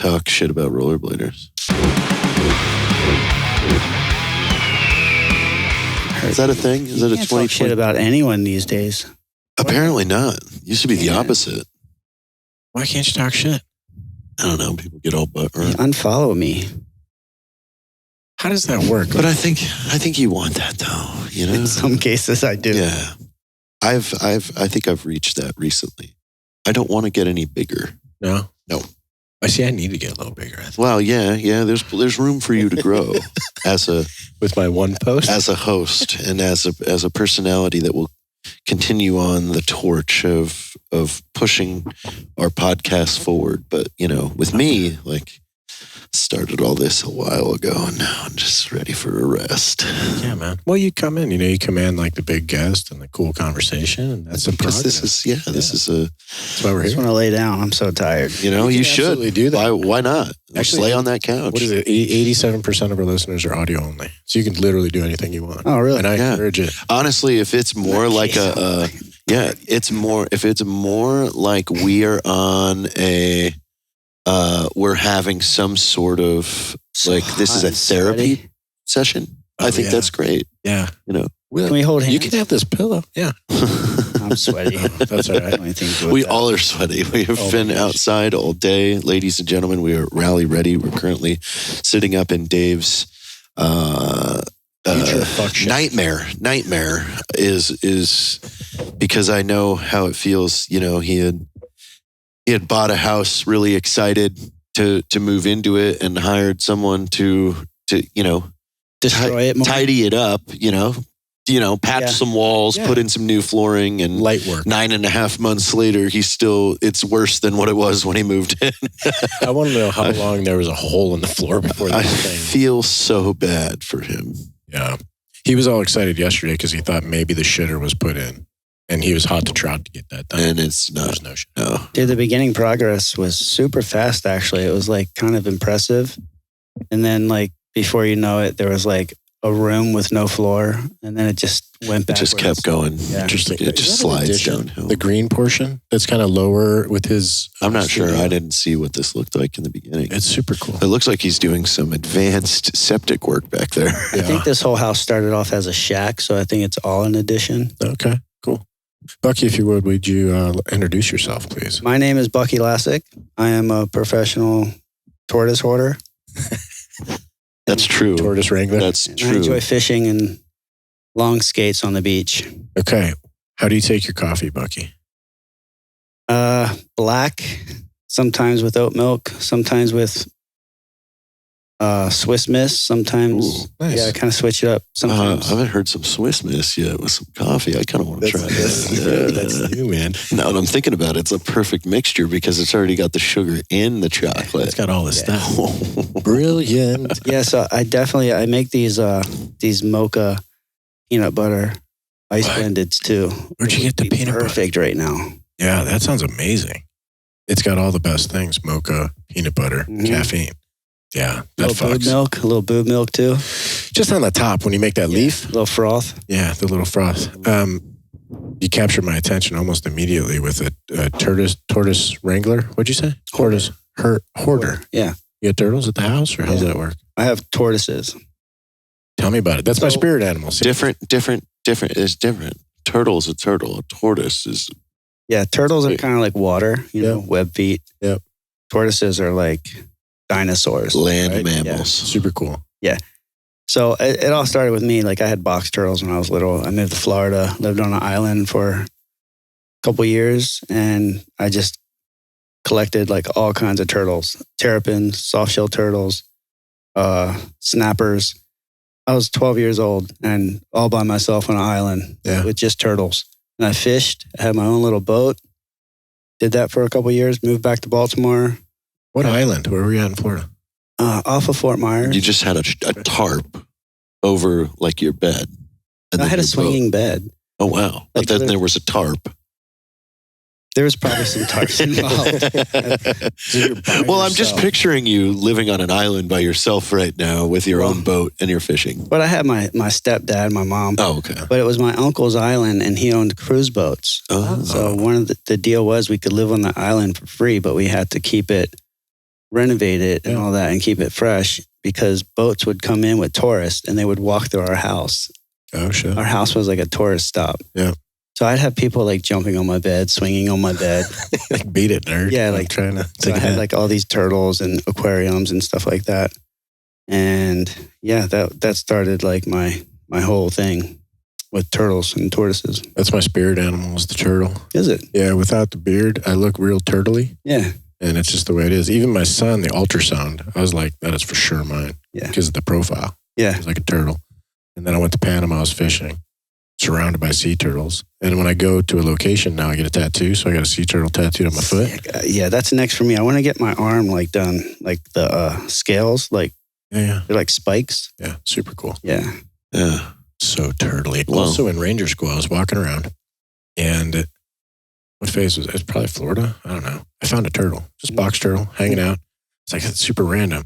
talk shit about rollerbladers. Is that a thing? Is that a 2020? Shit about anyone these days? Apparently not. Used to be the opposite. Why can't you talk shit? I don't know. People get all butt. Unfollow me. How does that work? But I think you want that though. You know, in some cases I do. Yeah, I think I've reached that recently. I don't want to get any bigger. No. I see. I need to get a little bigger. I think. Well, yeah. There's room for you to grow with my one post as a host and as a personality that will continue on the torch of pushing our podcast forward. But with me, like, started all this a while ago, and now I'm just ready for a rest. Yeah, man. Well, you come in, you command like the big guest and the cool conversation, and that's because this is that's why we're here. I just want to lay down. I'm so tired. You should do that. Why not? Actually, lay on that couch. What is it? 87% of our listeners are audio only, so you can literally do anything you want. Oh, really? And I encourage it. Honestly, if it's more like if it's more like we are on we're having some sort of this is a therapy session. I think that's great. Yeah. Can we hold hands? You can have this pillow. Yeah. I'm sweaty. That's all right. We all are sweaty. We have been outside all day. Ladies and gentlemen, we are rally ready. We're currently sitting up in Dave's nightmare. Nightmare is because I know how it feels. He had bought a house, really excited to move into it, and hired someone to destroy it more. Tidy it up, patch some walls, put in some new flooring, and light work. 9.5 months later, it's worse than what it was when he moved in. I want to know how long there was a hole in the floor before this thing. I feel so bad for him. Yeah. He was all excited yesterday because he thought maybe the shitter was put in. And he was hot to trot to get that done. And it's not. There's no shit. No. Dude, the beginning progress was super fast, actually. It was like kind of impressive. And then like before you know it, there was like a room with no floor. And then it just went back. It just kept going. Yeah. Interesting. It just slides downhill. The green portion that's kind of lower with his... I'm not sure. I didn't see what this looked like in the beginning. It's super cool. It looks like he's doing some advanced septic work back there. Yeah. I think this whole house started off as a shack. So I think it's all an addition. Okay, cool. Bucky, if you would you introduce yourself, please? My name is Bucky Lasek. I am a professional tortoise hoarder. That's true. Tortoise wrangler. That's true. I enjoy fishing and long skates on the beach. Okay. How do you take your coffee, Bucky? Black, sometimes with oat milk, sometimes with Swiss Miss, sometimes. Ooh, nice. Yeah, I kind of switch it up sometimes. I haven't heard some Swiss Miss yet with some coffee. I kind of want to try that. That's new, man. Now that I'm thinking about it, it's a perfect mixture because it's already got the sugar in the chocolate. It's got all this stuff. Brilliant. Yeah, so I make these mocha peanut butter ice blendeds too. Where'd you get the peanut butter? Perfect right now. Yeah, that sounds amazing. It's got all the best things: mocha, peanut butter, caffeine. Yeah, a little boob milk too. Just on the top when you make that leaf. A little froth. Yeah, the little froth. You captured my attention almost immediately with a tortoise wrangler. What'd you say? Hoarder. Yeah. You got turtles at the house, or how's that work? I have tortoises. Tell me about it. That's my spirit animal. See? Different is different. Turtle's a turtle. A tortoise is... Yeah, turtles are kind of like water, web feet. Yep. Tortoises are like dinosaurs. Land mammals. Yeah. Super cool. Yeah. So it all started with me. Like I had box turtles when I was little. I moved to Florida, lived on an island for a couple years, and I just collected like all kinds of turtles. Terrapins, soft-shell turtles, snappers. I was 12 years old and all by myself on an island with just turtles. And I fished. I had my own little boat. Did that for a couple years, moved back to Baltimore. What island? Where were you at in Florida? Off of Fort Myers. You just had a tarp over like your bed. And I had a swinging bed. Oh, wow. But then there was a tarp. There was probably some tarps involved. Well, I'm just picturing you living on an island by yourself right now with your own boat and you're fishing. But I had my stepdad, my mom. Oh, okay. But it was my uncle's island and he owned cruise boats. Oh. So one of the deal was we could live on the island for free, but we had to keep it renovate it and all that and keep it fresh because boats would come in with tourists and they would walk through our house. Oh, shit. Our house was like a tourist stop. Yeah. So I'd have people like jumping on my bed, swinging on my bed. Like, beat it, nerd. Yeah, like trying to so I had like all these turtles and aquariums and stuff like that. And yeah, that started like my whole thing with turtles and tortoises. That's my spirit animal is the turtle. Is it? Yeah, without the beard, I look real turtley. Yeah. And it's just the way it is. Even my son, the ultrasound, I was like, that is for sure mine. Yeah. Because of the profile. Yeah. It's like a turtle. And then I went to Panama, I was fishing, surrounded by sea turtles. And when I go to a location now, I get a tattoo. So I got a sea turtle tattooed on my foot. Yeah, that's next for me. I want to get my arm like done, like the scales, like Yeah. they're like spikes. Yeah. Super cool. Yeah. Yeah. So turtly. Wow. Also in ranger school, I was walking around and what phase was it? It was probably Florida. I don't know. I found a turtle, just box turtle, hanging out. It's like, it's super random.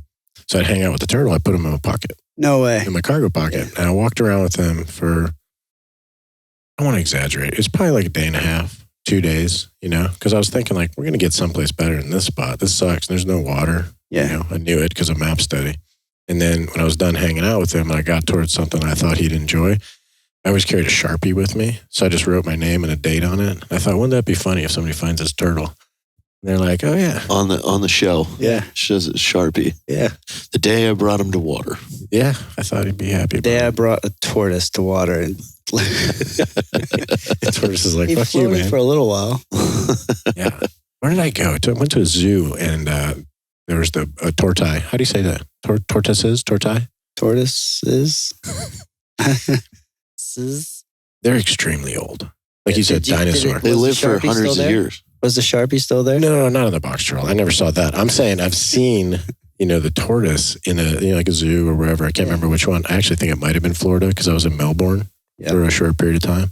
So I'd hang out with the turtle. I put him in my pocket, No way. in my cargo pocket. And I walked around with him for, I don't want to exaggerate. It was probably like a day and a half, 2 days, you know, because I was thinking like, we're going to get someplace better than this spot. This sucks. There's no water. Yeah. You know, I knew it because of map study. And then when I was done hanging out with him and I got towards something I thought he'd enjoy, I always carried a Sharpie with me. So I just wrote my name and a date on it. I thought, wouldn't that be funny if somebody finds this turtle? And they're like, oh, yeah. On the shell. Yeah. Says it's Sharpie. Yeah. The day I brought him to water. Yeah. I thought he'd be happy. The day I brought a tortoise to water and The tortoise is like, he fuck you, floated man. for a little while. Yeah. Where did I go? I went to a zoo and there was the tortoise. How do you say that? Tortoises? Tortoise? Tortoises. They're extremely old. Like you said, dinosaur. They live for Sharpie still hundreds of there? years. Was the Sharpie still there? No, not in the box turtle. I never saw that. I'm saying I've seen, you know, the tortoise in a, you know, like a zoo or wherever. I can't remember which one. I actually think it might have been Florida because I was in Melbourne for a short period of time.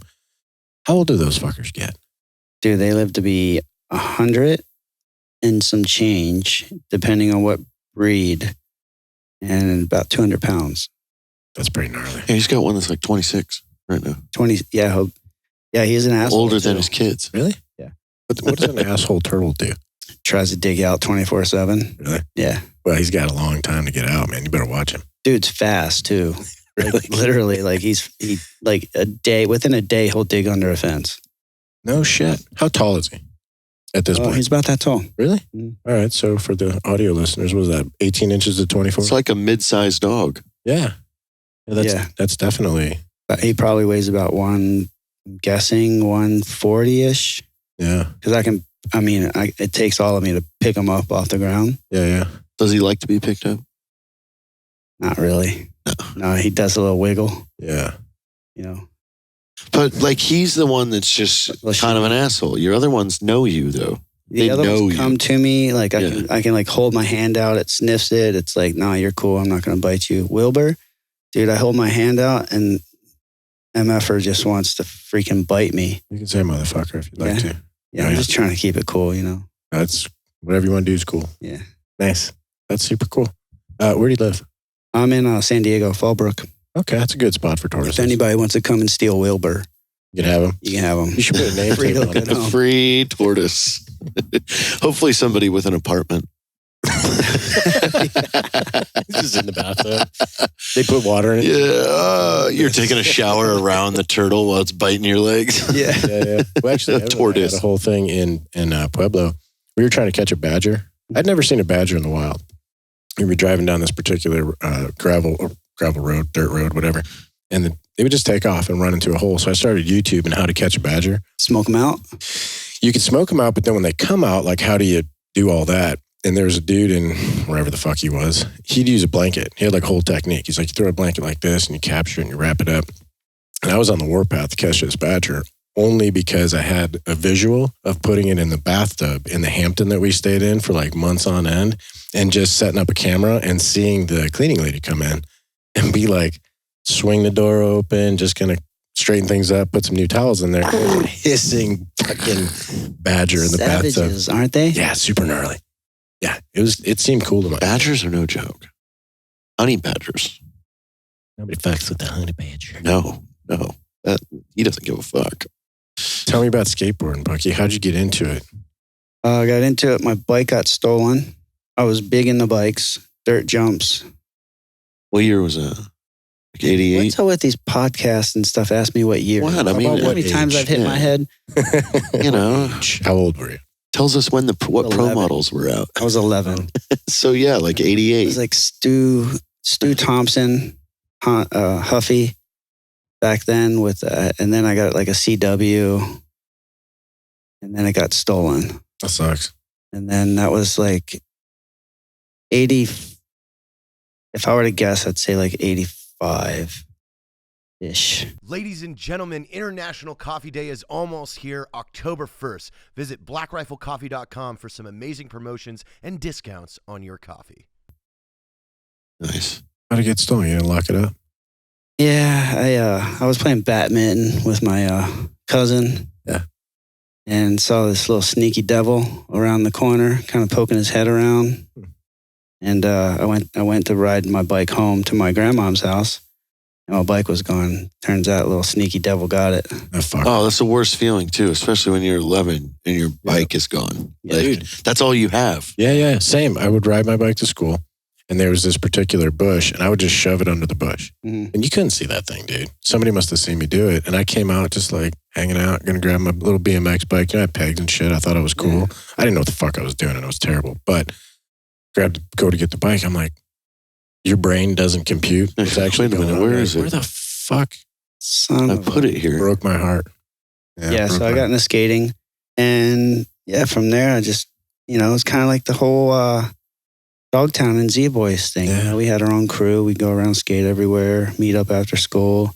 How old do those fuckers get? Dude, they live to be 100 and some change, depending on what breed, and about 200 pounds. That's pretty gnarly. Yeah, he's got one that's like 26 right now. 20, yeah. Yeah, he's an asshole. Older than too. his kids. Really? Yeah. What does an asshole turtle do? Tries to dig out 24/7. Really? Yeah. Well, he's got a long time to get out, man. You better watch him. Dude's fast too. Really? Like, literally, like he like within a day he'll dig under a fence. No shit. How tall is he at this point? He's about that tall. Really? Mm. All right. So for the audio listeners, what was that 18 inches to 24? It's like a mid-sized dog. Yeah. That's definitely. He probably weighs about I'm guessing 140-ish. Yeah. Because it takes all of me to pick him up off the ground. Yeah. Does he like to be picked up? Not really. No, he does a little wiggle, Yeah. you know. But like he's the one that's just kind of an asshole. Your other ones know you though. The They other know ones come you. to me, like Yeah. I can like hold my hand out, it sniffs it. It's like, no, you're cool. I'm not going to bite you. Wilbur, dude, I hold my hand out and MFer just wants to freaking bite me. You can say motherfucker if you'd like to. Yeah, Oh, I'm yeah. just trying to keep it cool, you know. That's whatever you want to do is cool. Yeah. Nice. That's super cool. Where do you live? I'm in San Diego, Fallbrook. Okay. That's a good spot for tortoises. If anybody wants to come and steal Wilbur, You can have them. you can have him. You should put a name Free tag to on go it. A home. free tortoise. Hopefully somebody with an apartment. This is in the bathtub. They put water in it. Yeah. You're taking a shower around the turtle while it's biting your legs. Yeah. Yeah. Well, actually, I Tortoise. had a whole thing in Pueblo. We were trying to catch a badger. I'd never seen a badger in the wild. We were driving down this particular gravel road, dirt road, whatever, and they would just take off and run into a hole. So I started YouTube and how to catch a badger. Smoke them out. You can smoke them out, but then when they come out, like how do you do all that? And there's a dude in wherever the fuck he was. He'd use a blanket. He had like a whole technique. He's like, you throw a blanket like this and you capture it and you wrap it up. And I was on the warpath to catch this badger only because I had a visual of putting it in the bathtub in the Hampton that we stayed in for like months on end and just setting up a camera and seeing the cleaning lady come in and be like, swing the door open, just gonna straighten things up, put some new towels in there. Hissing fucking badger in the bathtub. Savages, aren't they? Yeah, super gnarly. Yeah, it seemed cool to me. Badgers are no joke. Honey badgers. Nobody fucks with the honey badger. No. He doesn't give a fuck. Tell me about skateboarding, Bucky. How'd you get into it? I got into it. My bike got stolen. I was big into bikes, dirt jumps. What year was that? Like 88? What's up with these podcasts and stuff? Ask me what year. What? I mean, how many times I've hit my head? You know. How old were you? Tells us when what pro 11. models were out. I was 11. So yeah, like 88. It was like Stu Thompson, Huffy back then with, and then I got like a CW, and then it got stolen. That sucks. And then that was like 80. If I were to guess, I'd say like 85-ish. Ladies and gentlemen, International Coffee Day is almost here, October 1st. Visit blackriflecoffee.com for some amazing promotions and discounts on your coffee. Nice. How'd it get stolen? You didn't lock it up? Yeah, I was playing badminton with my cousin. Yeah. And saw this little sneaky devil around the corner, kind of poking his head around. And I went to ride my bike home to my grandmom's house. And my bike was gone. Turns out a little sneaky devil got it. Oh, fuck. Oh, that's the worst feeling too, especially when you're 11 and your bike is gone. Yeah, Like, dude. that's all you have. Yeah. Same. I would ride my bike to school, and there was this particular bush, and I would just shove it under the bush. Mhm. And you couldn't see that thing, dude. Somebody must have seen me do it. And I came out just like hanging out, gonna grab my little BMX bike. You know, I had pegs and shit. I thought it was cool. Yeah. I didn't know what the fuck I was doing, and it was terrible. But go to get the bike. I'm like, your brain doesn't compute. It's actually Wait a minute, going on. where is it? Where the fuck? Son I of a- put it here. Broke my heart. Yeah, broke so I my got into skating. And yeah, from there, I just, it's kind of like the whole Dogtown and Z-Boys thing. Yeah. You know, we had our own crew. We'd go around, skate everywhere, meet up after school.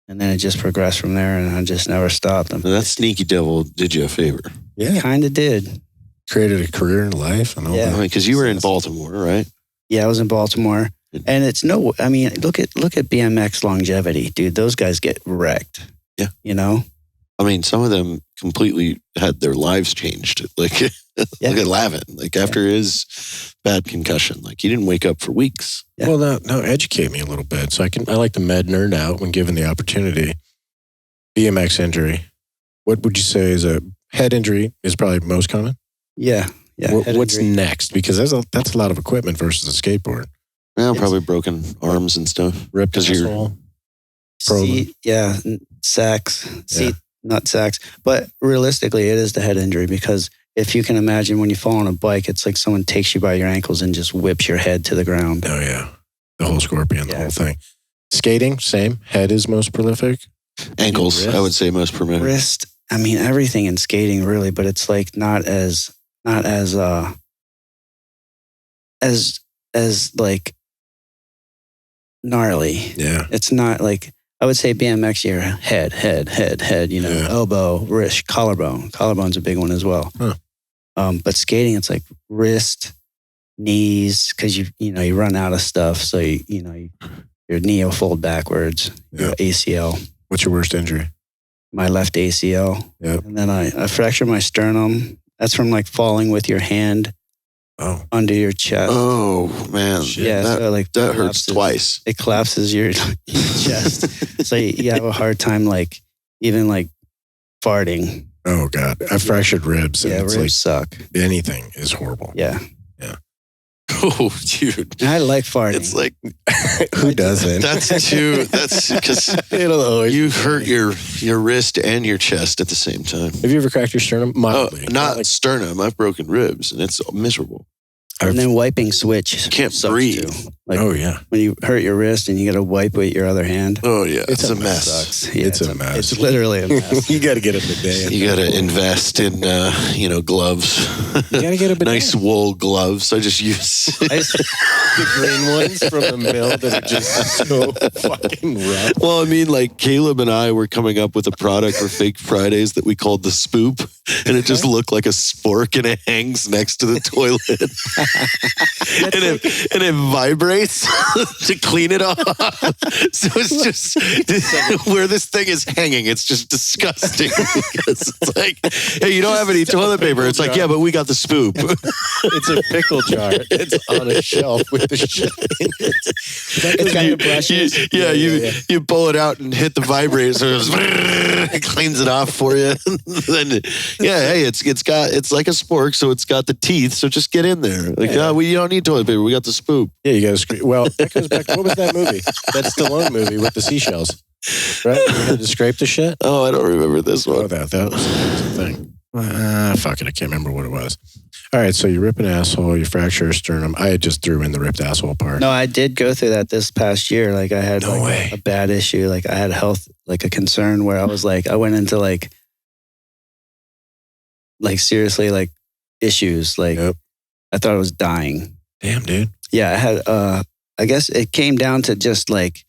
And then it just progressed from there, and I just never stopped. Now, that sneaky devil did you a favor. Yeah. Kind of did. Created a career in life and all Yeah. that. Because you were in Baltimore, right? Yeah, I was in Baltimore. And it's look at BMX longevity, dude. Those guys get wrecked. Yeah. You know? I mean, some of them completely had their lives changed. Like, Yeah. look at Lavin. Like, after his bad concussion, like, he didn't wake up for weeks. Yeah. Well, now educate me a little bit. So I like to med nerd out when given the opportunity. BMX injury. What would you say is a head injury is probably most common? Yeah. Yeah. What's next? Because that's a lot of equipment versus a skateboard. Yeah, probably broken arms and stuff. Ripped 'Cause you're- asshole. Sacks. Yeah. Not sacks. But realistically, it is the head injury, because if you can imagine when you fall on a bike, it's like someone takes you by your ankles and just whips your head to the ground. Oh yeah, the whole scorpion, the Yeah. whole thing. Skating, same. Head is most prolific. Ankles, Wrist. I would say most permitted. Wrist. I mean, everything in skating really, but it's like not as like gnarly. Yeah. It's not like, I would say BMX, your head, Yeah. elbow, wrist, collarbone. Collarbone's a big one as well. Huh. But skating, it's like wrist, knees, because you run out of stuff. So your knee will fold backwards. Your ACL. What's your worst injury? My left ACL. Yep. And then I fractured my sternum. That's from like falling with your hand Oh, under your chest. Oh, man. Shit. Yeah, that, so like that hurts collapses- twice. It collapses your chest. So you have a hard time, like even like farting. oh God! I fractured ribs, and Yeah, it's ribs suck. like anything is horrible. Yeah, Oh, dude. and I like farting. It's like, Who doesn't? that's because It'll always you be hurt funny. your wrist and your chest at the same time. Have you ever cracked your sternum? Oh, Mildly. not like sternum. I've broken ribs, and it's miserable. and then wiping switch. You can't sucks breathe. too. Like oh yeah, when you hurt your wrist and you got to wipe with your other hand. Oh, yeah. It's a mess. mess. Sucks. Yeah, It's a mess. It's literally a mess. you got to get a bidet. You got to invest in, gloves. You got to get a bidet. Nice wool gloves. I just use. the green ones from the mill that are just so fucking rough. Well, I mean, like Caleb and I were coming up with a product for Fake Fridays that we called the Spoop, and it just looked like a spork, and it hangs next to the toilet, and it vibrates. vibrates to clean it off. So it's just where this thing is hanging. It's just disgusting because it's like, hey, you don't have any toilet paper. It's like, yeah, but we got the Spoop. It's a pickle jar. It's on a shelf with the shit in it. It's got the brushes. You pull it out and hit the vibrator, so it cleans it off for you. Then, hey, it's like a spork, so it's got the teeth. So just get in there. Like, you don't need toilet paper. We got the Spoop. Yeah, you got to scrape. Well, that goes back to, what was that movie? That Stallone movie with the seashells, right? You had to scrape the shit. Oh, I don't remember this one. Oh, that was the thing. Fuck it, I can't remember what it was. All right, so you rip an asshole, you fracture a sternum. I just threw in the ripped asshole part. No, I did go through that this past year. Like I had a bad issue. Like I had health, like a concern where I was like, I went into like seriously like issues. Like I thought I was dying. Damn, dude. Yeah, I had, I guess it came down to just like,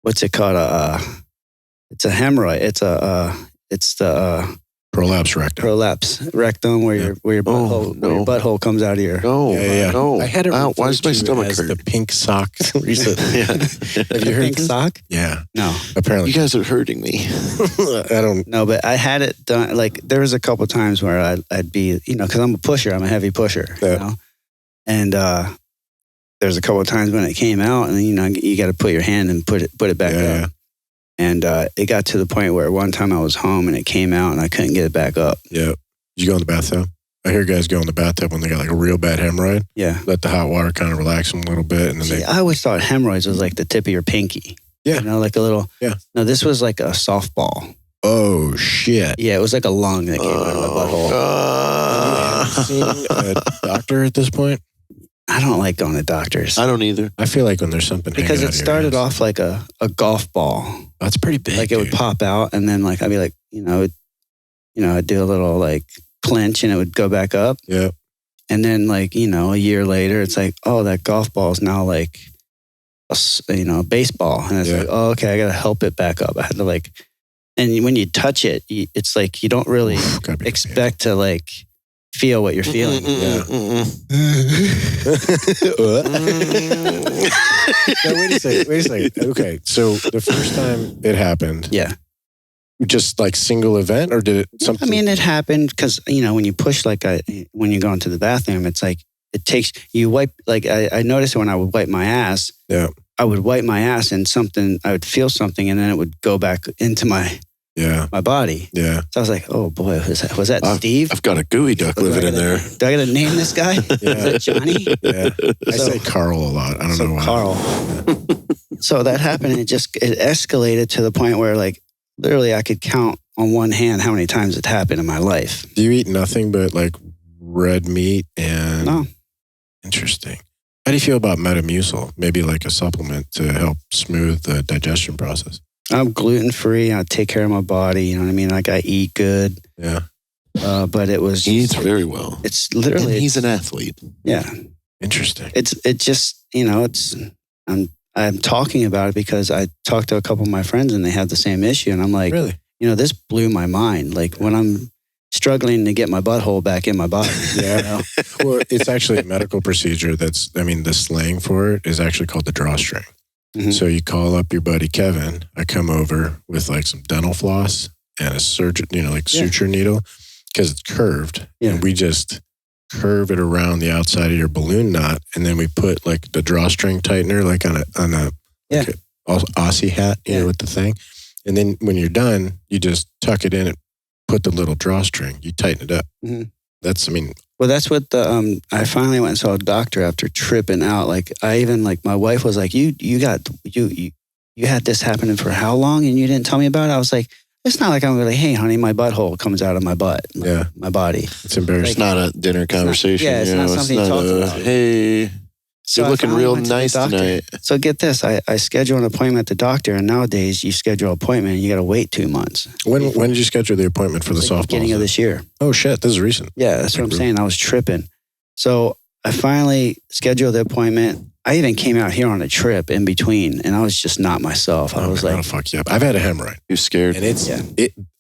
what's it called? It's a hemorrhoid. It's the prolapse rectum. Prolapse rectum, where your butthole comes out of your. No. I had it. Why is my stomach as hurt? the pink sock recently. Have you heard pink sock? Yeah. No. Apparently, you guys are hurting me. I don't. No, but I had it done. Like there was a couple times where I'd be, because I'm a pusher. I'm a heavy pusher. Yeah. You know? And there's a couple of times when it came out, and you got to put your hand and put it back up. Yeah. And it got to the point where one time I was home and it came out and I couldn't get it back up. Yeah. Did you go in the bathtub? I hear guys go in the bathtub when they got like a real bad hemorrhoid. Yeah. Let the hot water kind of relax them a little bit, and then I always thought hemorrhoids was like the tip of your pinky. Yeah. Like a little. Yeah. No, this was like a softball. Oh shit. Yeah, it was like a lung that came out of my butthole. Have you seen a doctor at this point? I don't like going to doctors. I don't either. I feel like when there's something because hanging it out of your started ass. off like a golf ball. Oh, it's pretty big. Like it would pop out, and then like I'd be like, I'd do a little like clench, and it would go back up. Yeah. And then like a year later, it's like, oh, that golf ball is now like a baseball, and it's like, oh, okay, I got to help it back up. I had to like, and when you touch it, it's like you don't really expect to like feel what you're feeling. No, wait a second. Okay, so the first time it happened, just like single event, or did it something? I mean, it happened because when you push when you go into the bathroom, it's like it takes you wipe. Like I noticed when I would wipe my ass, I would wipe my ass and I would feel something, and then it would go back into my body. Yeah. So I was like, oh boy, was that Steve? I've got a gooey duck living in there. Do I got to name this guy? Is that Johnny? Yeah. I say Carl a lot. I don't know why. Carl. So that happened, and it escalated to the point where like literally I could count on one hand how many times it happened in my life. Do you eat nothing but like red meat and? No. Interesting. How do you feel about Metamucil? Maybe like a supplement to help smooth the digestion process. I'm gluten-free. I take care of my body. You know what I mean? Like I eat good. Yeah. But it was. He eats very well. It's literally. And he's an athlete. Yeah. Interesting. It just, I'm talking about it because I talked to a couple of my friends and they have the same issue. And I'm like, really? This blew my mind. Like when I'm struggling to get my butthole back in my body. Yeah. Well, it's actually a medical procedure the slang for it is actually called the drawstring. Mm-hmm. So you call up your buddy Kevin. I come over with like some dental floss and a suture needle because it's curved. Yeah. And we just curve it around the outside of your balloon knot, and then we put like the drawstring tightener like on a Aussie hat, with the thing. And then when you're done, you just tuck it in and put the little drawstring. You tighten it up. Mm-hmm. Well, that's what I finally went and saw a doctor after tripping out. Like my wife was like, you had this happening for how long and you didn't tell me about it? I was like, it's not like I'm really, hey honey, my butthole comes out of my butt, my body. It's embarrassing. It's not a dinner conversation. It's not something you talk about. Hey, so you're looking real nice tonight. So get this, I schedule an appointment at the doctor, and nowadays you schedule an appointment and you got to wait 2 months. When did you schedule the appointment for the softball? Beginning of this year. Oh shit, this is recent. Yeah, that's what I'm saying. I was tripping. So I finally scheduled the appointment. I even came out here on a trip in between, and I was just not myself. I was like, "Oh fuck you up!" I've had a hemorrhoid. You're scared, and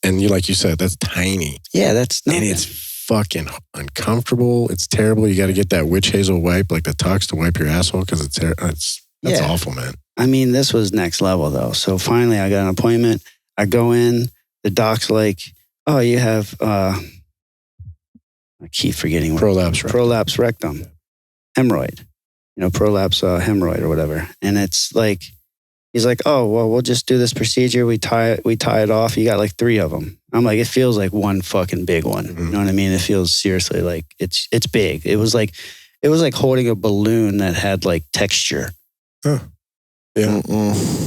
and like you said, that's tiny. Yeah, that's not. And it's fucking uncomfortable. It's terrible. You got to get that witch hazel wipe, like the Tux, to wipe your asshole because that's awful, man. I mean, this was next level though. So finally, I got an appointment. I go in. The doc's like, "Oh, you have I keep forgetting what prolapse rectum, hemorrhoid. Prolapse hemorrhoid or whatever." And it's like, he's like, "Oh, well, we'll just do this procedure. We tie it off. You got like 3 of them." I'm like, it feels like one fucking big one. You know what I mean? It feels seriously like it's big. It was like holding a balloon that had like texture. Huh. Yeah.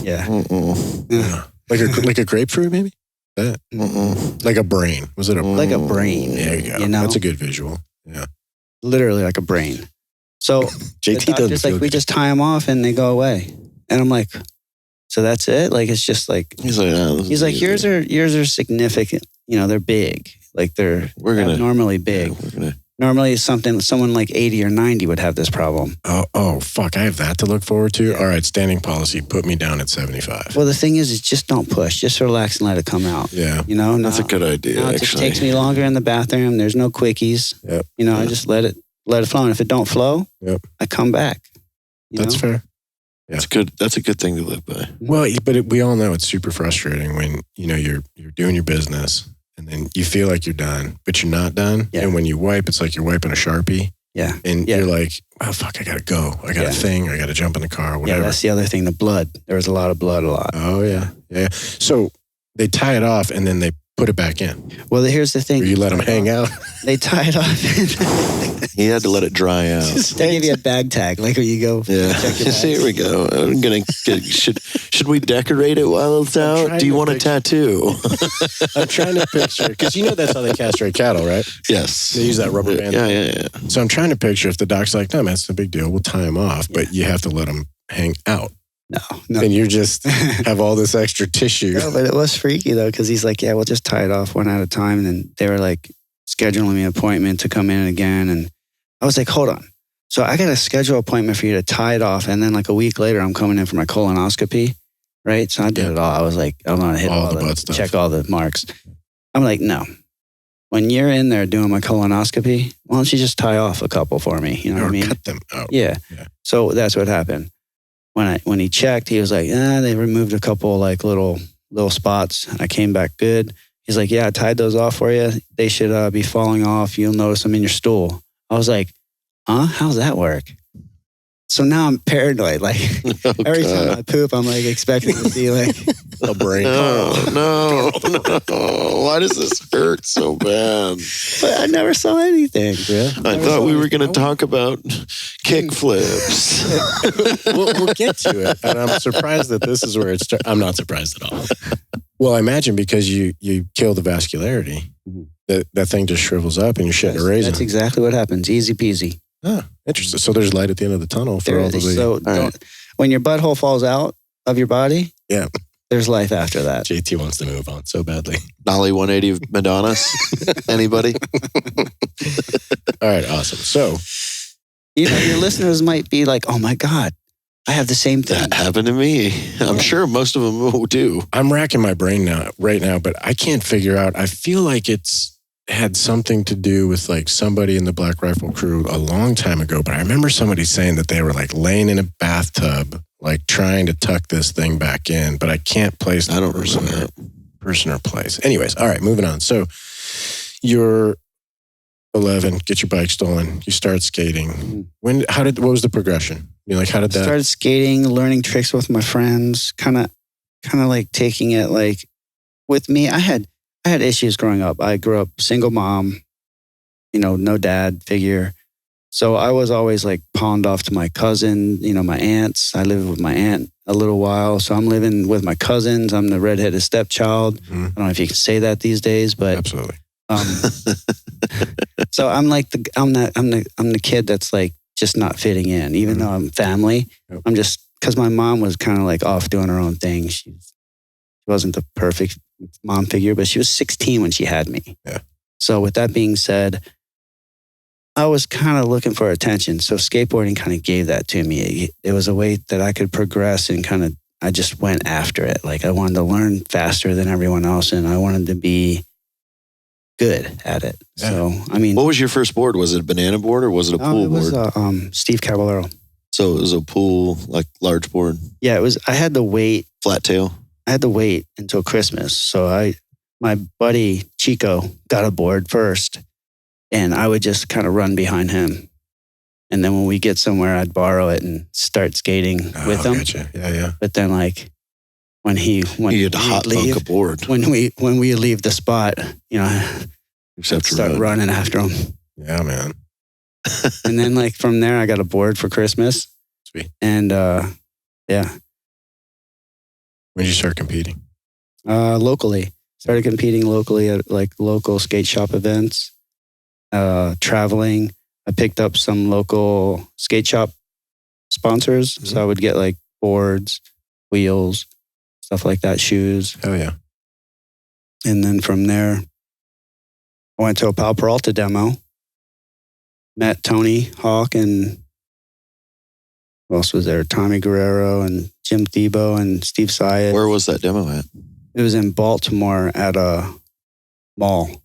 Yeah. Like a grapefruit, maybe? That. Like a brain. Was it like a brain? There you go. That's a good visual. Yeah. Literally like a brain. So JT the doctor's like, we just tie them off and they go away. And I'm like, so that's it? Like, it's just like, he's like, yours are significant. They're big. Like they're normally big. Yeah, normally someone like 80 or 90 would have this problem. Oh, fuck. I have that to look forward to. All right. Standing policy. Put me down at 75. Well, the thing is just don't push. Just relax and let it come out. Yeah. That's a good idea. It just takes me longer in the bathroom. There's no quickies. Yep. I just let it flow. And if it don't flow, I come back. That's fair. Yeah. That's good. That's a good thing to live by. Well, but we all know it's super frustrating when you're doing your business and then you feel like you're done, but you're not done. Yeah. And when you wipe, it's like you're wiping a Sharpie. Yeah. And you're like, oh fuck, I gotta go. I got a thing. I gotta jump in the car. Whatever. Yeah, that's the other thing. The blood. There was a lot of blood. A lot. Oh yeah. So they tie it off and then they put it back in. Well, here's the thing. Or you let them hang out. They tie it off. He had to let it dry out. They give you a bag tag, like when you go. Yeah. Here we go. I'm gonna get. Should we decorate it while it's out? Do you want a tattoo? I'm trying to picture because that's how they castrate cattle, right? Yes. They use that rubber band. Yeah. So I'm trying to picture if the doc's like, no, man, it's no big deal. We'll tie them off, but you have to let them hang out. No. And you just have all this extra tissue. No, but it was freaky though, because he's like, yeah, we'll just tie it off one at a time. And then they were like scheduling me an appointment to come in again. And I was like, hold on. So I got a schedule appointment for you to tie it off. And then like a week later, I'm coming in for my colonoscopy. Right. So I did it all. I was like, I want to hit all the butt stuff. Check all the marks. I'm like, no. When you're in there doing my colonoscopy, why don't you just tie off a couple for me? You know what I mean? Cut them out. Yeah. So that's what happened. When he checked, he was like, they removed a couple like little spots. I came back good. He's like, yeah, I tied those off for you. They should be falling off. You'll notice them in your stool. I was like, huh? How's that work? So now I'm paranoid. Like every time I poop, I'm like expecting to see like a brain. No. Why does this hurt so bad? But I never saw anything. Yeah. I thought we were going to talk about kick flips. We'll get to it. And I'm surprised that this is where it starts. I'm not surprised at all. Well, I imagine because you kill the vascularity, that thing just shrivels up and you're shitting a raisin. That's exactly what happens. Easy peasy. Ah, interesting. So there's light at the end of the tunnel for all the... So when your butthole falls out of your body, there's life after that. JT wants to move on so badly. Nolly 180 of Madonna's. Anybody? All right, awesome. So... your listeners might be like, oh my God, I have the same thing. That happened to me. I'm sure most of them do. I'm racking my brain right now, but I can't figure out. I feel like it's had something to do with like somebody in the Black Rifle crew a long time ago, but I remember somebody saying that they were like laying in a bathtub, like trying to tuck this thing back in, but I can't place the person or place. Anyways, all right, moving on. So you're 11, get your bike stolen, you start skating. What was the progression? How did that? Started skating, learning tricks with my friends, kind of like taking it like with me. I had issues growing up. I grew up single mom, no dad figure. So I was always like pawned off to my cousin, my aunts. I lived with my aunt a little while. So I'm living with my cousins. I'm the redheaded stepchild. I don't know if you can say that these days, but absolutely. So I'm like I'm the kid that's like just not fitting in, even though I'm family. Yep. I'm just, because my mom was kind of like off doing her own thing. She wasn't the perfect mom figure, but she was 16 when she had me. Yeah. So with that being said, I was kind of looking for attention. So skateboarding kind of gave that to me. It was a way that I could progress and I just went after it. Like I wanted to learn faster than everyone else. And I wanted to be good at it. Yeah. So, I mean, What was your first board? Was it a banana board or was it a pool it was board? Steve Caballero. So it was a pool, like large board, Yeah, it was. I had to wait. flat tail. I had to wait until Christmas. So my buddy Chico got a board first, and I would just kind of run behind him. And then when we get somewhere, I'd borrow it and start skating with him. Gotcha. Yeah. But then, like when You had to hot funk a board. when we leave the spot, you know, You just have I'd to start run. running after him. Yeah, man. And then, like from there, I got a board for Christmas. Sweet. And yeah, When did you start competing? locally. Started competing locally at like local skate shop events. Traveling. I picked up some local skate shop sponsors. Mm-hmm. So I would get like boards, wheels, stuff like that, shoes. Hell yeah. And then from there, I went to a Pal Peralta demo. Met Tony Hawk and who else was there? Tommy Guerrero and Jim Thiebaud and Steve Syed. Where was that demo at? It was in Baltimore at a mall.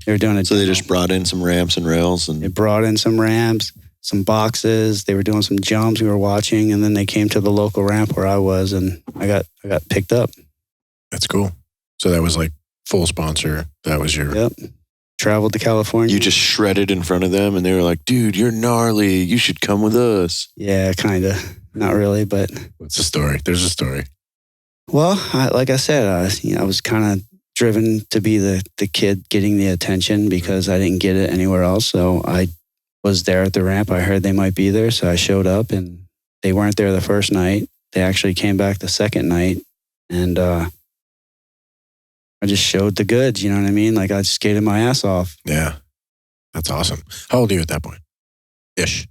They were doing it. So they just brought in some ramps and rails They and brought in some ramps, some boxes. They were doing some jumps we were watching, and then they came to the local ramp where I was, and I got picked up. That's cool. So that was like full sponsor. That was your. Yep. Traveled to California. you just shredded in front of them and they were like, dude, you're gnarly. You should come with us. Yeah, kind of. Not really, but What's the story? There's a story. well, like I said, I was kind of driven to be the kid getting the attention because I didn't get it anywhere else. So I was there at the ramp. I heard they might be there, so I showed up, and they weren't there the first night. They actually came back the second night, and I just showed the goods. You know what I mean? Like I skated my ass off. Yeah. That's awesome. How old are you at that point? Ish.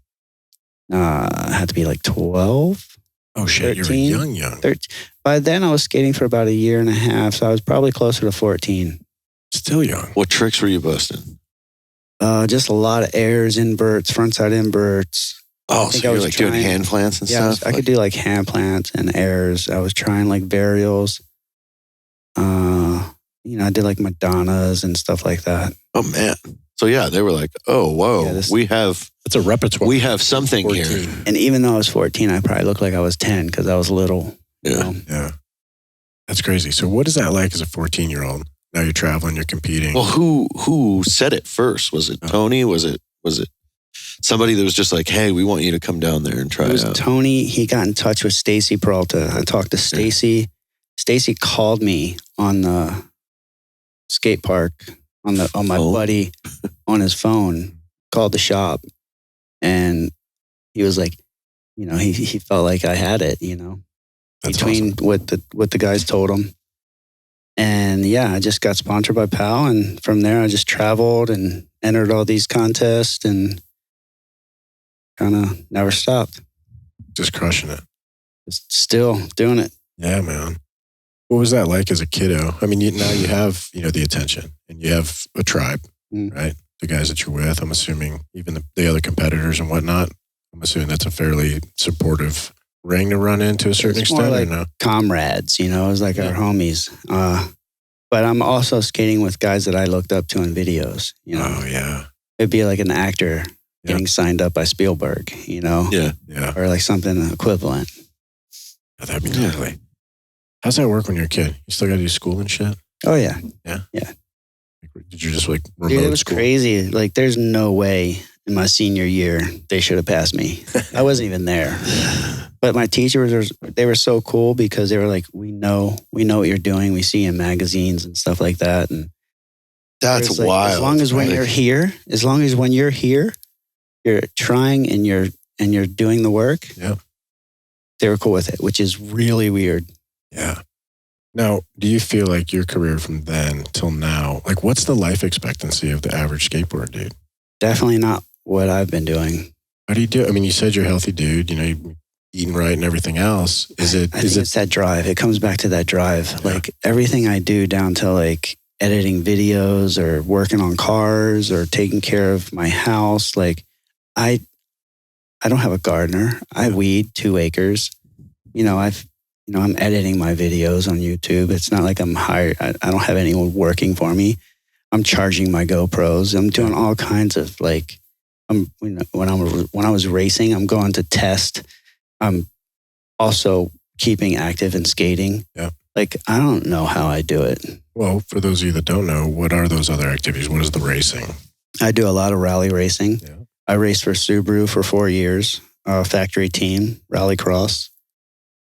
I had to be like 12. Oh shit, 13? you were young. 13. By then, I was skating for about a year and a half, so I was probably closer to 14. Still young. What tricks were you busting? Just a lot of airs, inverts, frontside inverts. Oh, think so I you're was like doing trying- hand plants and Yeah, stuff? I could do like hand plants and airs. I was trying like varials. I did like Madonnas and stuff like that. Oh man. So yeah, they were like, oh, whoa, Yeah, we have It's a repertoire. something 14. here. And even though I was 14, I probably looked like I was 10 because I was little. you Yeah. know? Yeah. That's crazy. So what is that like as a 14-year-old? Now you're traveling, you're competing. Well, who said it first? Was it Tony? Was it somebody that was just like, hey, we want you to come down there and try It was out? Tony. He got in touch with Stacy Peralta. I talked to Stacy. Stacy called me on the skate park on my Oh. buddy on his phone. Called the shop, and he was like, he felt like I had it. That's Between awesome. what the guys told him. And yeah, I just got sponsored by PAL, and from there I just traveled and entered all these contests and kind of never stopped. Just crushing it. Just still doing it. Yeah, man. What was that like as a kiddo? I mean, now you have, the attention and you have a tribe, Mm. right? The guys that you're with, I'm assuming even the other competitors and whatnot, I'm assuming that's a fairly supportive ring to run into a certain It's more extent, like or no? comrades, it was like our homies. But I'm also skating with guys that I looked up to in videos. Oh, yeah. It'd be like an actor Yeah. getting signed up by Spielberg, Yeah. Yeah. or like something equivalent. That'd be Yeah. totally. How's that work when you're a kid? You still got to do school and shit? Oh yeah, Did you just like remote dude, it was school? crazy. Like, there's no way in my senior year they should have passed me. I wasn't even there. But my teachers they were so cool because they were like, we know what you're doing. We see you in magazines and stuff like that. And That's it's like, wild. As long as when Like, you're here, you're trying and you're doing the work. Yep. They were cool with it, which is really weird. Yeah. Now, do you feel like your career from then till now, like what's the life expectancy of the average skateboard dude? Definitely not what I've been doing. How do you do? I mean, you said you're a healthy dude, you're eating right and everything else. I think it's that drive. It comes back to that drive. Yeah. Like everything I do down to like editing videos or working on cars or taking care of my house. Like I don't have a gardener. I weed 2 acres. I'm editing my videos on YouTube. It's not like I'm hired. I don't have anyone working for me. I'm charging my GoPros. I'm doing all kinds of like, when I was racing, I'm going to test. I'm also keeping active and skating. Yeah. Like, I don't know how I do it. Well, for those of you that don't know, what are those other activities? What is the racing? I do a lot of rally racing. Yeah. I raced for Subaru for 4 years, factory team, rallycross.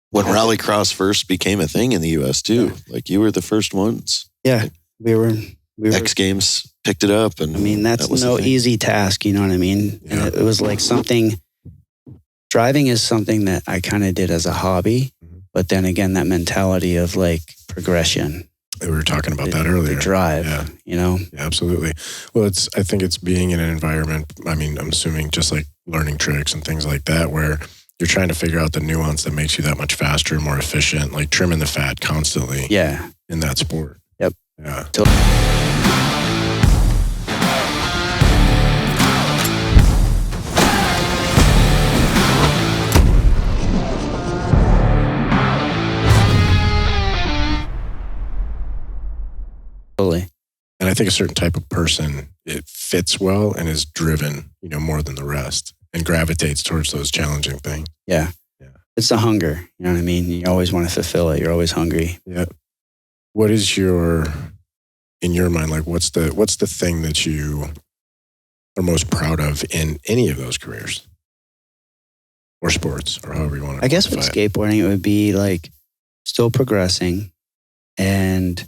When rallycross first became a thing in the U.S. too, like you were the first ones. Yeah, we were. X Games picked it up, and I mean, that's that no easy task. You know what I mean? Yeah. And it was like something. Driving is something that I kind of did as a hobby, but then again, that mentality of like progression. We were talking about that earlier. The drive, Yeah. you know? Yeah, absolutely. Well, I think it's being in an environment, I mean, I'm assuming just like learning tricks and things like that, where you're trying to figure out the nuance that makes you that much faster, more efficient, like trimming the fat constantly Yeah. in that sport. Yep. Yeah. Totally. And I think a certain type of person, it fits well and is driven, more than the rest and gravitates towards those challenging things. Yeah. Yeah. It's the hunger. You know what I mean? You always want to fulfill it. You're always hungry. Yeah. What is in your mind, like what's the thing that you are most proud of in any of those careers or sports or however you want to I guess with skateboarding, it would be like still progressing and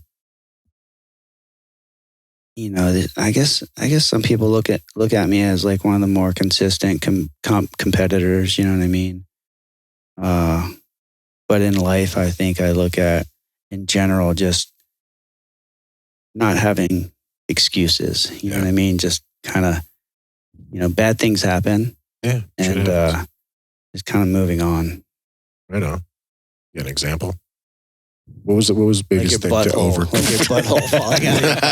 I guess some people look at me as like one of the more consistent competitors. You know what I mean? But in life, I think I look at, in general, just not having excuses. You know what I mean? Just kind of, bad things happen. Yeah. And just kind of moving on. Right on. You got an example? What was the biggest thing to overcome? Like your butthole falling out of your body.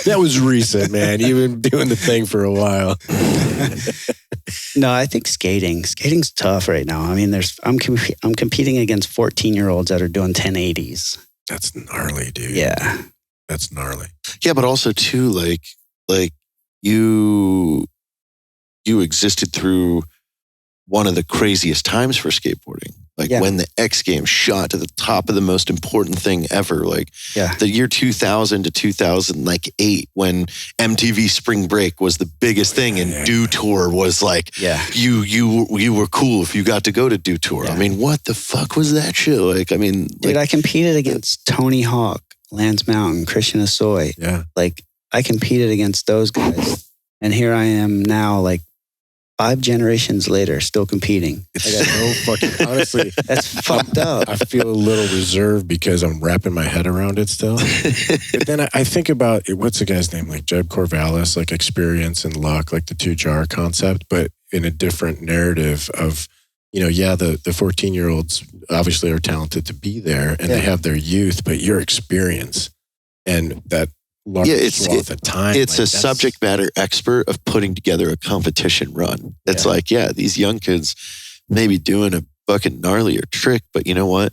That was recent, man. You've been doing the thing for a while. No, I think skating's tough right now. I mean, I'm competing against 14-year-olds that are doing 1080s. That's gnarly, dude. Yeah. That's gnarly. Yeah, but also too, like you existed through one of the craziest times for skateboarding. Like when the X Games shot to the top of the most important thing ever, like the year 2000 to 2008, when MTV Spring Break was the biggest thing, and Dew Tour was like, you were cool if you got to go to Dew Tour. Yeah. I mean, what the fuck was that shit? Like, I mean, dude, I competed against Tony Hawk, Lance Mountain, Christian Asoy. Yeah, like I competed against those guys, and here I am now, like 5 generations later, still competing. It's so fucking, honestly, that's fucked up. I feel a little reserved because I'm wrapping my head around it still. But then I think about what's the guy's name? Like Jeb Corvallis, like experience and luck, like the 2-jar concept, but in a different narrative of, the 14-year-olds obviously are talented to be there and they have their youth, but your experience and that large swath of time. It's a subject matter expert of putting together a competition run. It's like, these young kids may be doing a fucking gnarlier trick, but you know what?